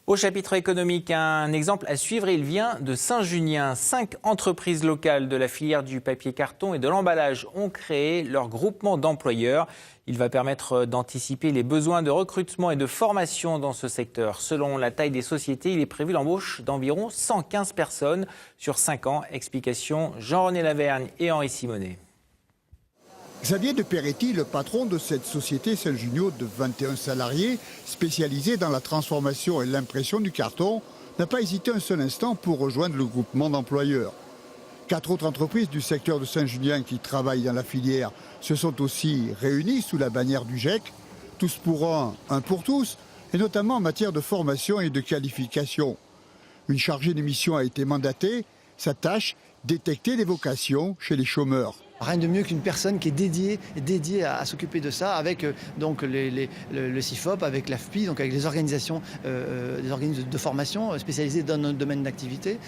Au chapitre économique, un exemple à suivre, il vient de Saint-Junien. 5 entreprises locales de la filière du papier carton et de l'emballage ont créé leur groupement d'employeurs. Il va permettre d'anticiper les besoins de recrutement et de formation dans ce secteur. Selon la taille des sociétés, il est prévu l'embauche d'environ 115 personnes sur 5 ans. Explication Jean-René Lavergne et Henri Simonet. Xavier de Peretti, le patron de cette société Saint-Junio de 21 salariés, spécialisée dans la transformation et l'impression du carton, n'a pas hésité un seul instant pour rejoindre le groupement d'employeurs. 4 autres entreprises du secteur de Saint-Junien qui travaillent dans la filière se sont aussi réunies sous la bannière du GEC, tous pour un pour tous, et notamment en matière de formation et de qualification. Une chargée de mission a été mandatée, sa tâche, détecter les vocations chez les chômeurs. Rien de mieux qu'une personne qui est dédiée à s'occuper de ça, avec donc le CIFOP, avec l'AFPI, donc avec les organisations, des organismes de formation spécialisés dans notre domaine d'activité,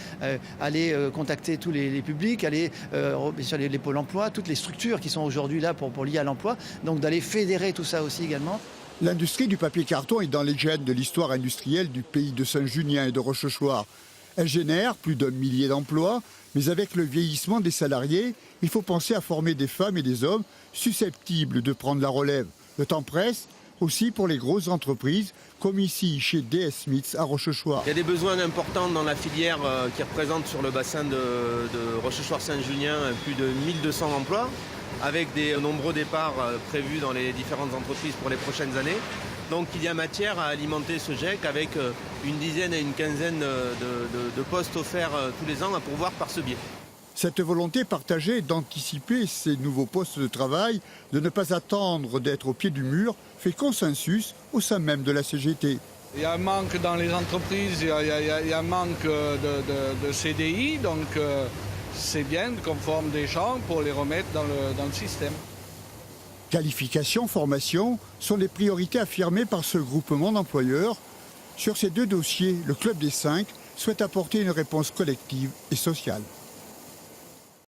aller contacter tous les publics, aller bien sûr les pôles emploi, toutes les structures qui sont aujourd'hui là pour lier à l'emploi, donc d'aller fédérer tout ça aussi également. L'industrie du papier carton est dans les gènes de l'histoire industrielle du pays de Saint-Junien et de Rochechouart. Elle génère plus d'1 millier d'emplois, mais avec le vieillissement des salariés, il faut penser à former des femmes et des hommes susceptibles de prendre la relève. Le temps presse aussi pour les grosses entreprises, comme ici chez DS Smiths à Rochechouart. Il y a des besoins importants dans la filière qui représente sur le bassin de Rochechouart-Saint-Junien plus de 1200 emplois, avec des nombreux départs prévus dans les différentes entreprises pour les prochaines années. Donc il y a matière à alimenter ce GEC avec une dizaine et une quinzaine de postes offerts tous les ans à pourvoir par ce biais. Cette volonté partagée d'anticiper ces nouveaux postes de travail, de ne pas attendre d'être au pied du mur, fait consensus au sein même de la CGT. Il y a un manque dans les entreprises, il y a un manque de CDI, donc c'est bien qu'on forme des gens pour les remettre dans le système. Qualification, formation sont les priorités affirmées par ce groupement d'employeurs. Sur ces 2 dossiers, le Club des 5 souhaite apporter une réponse collective et sociale.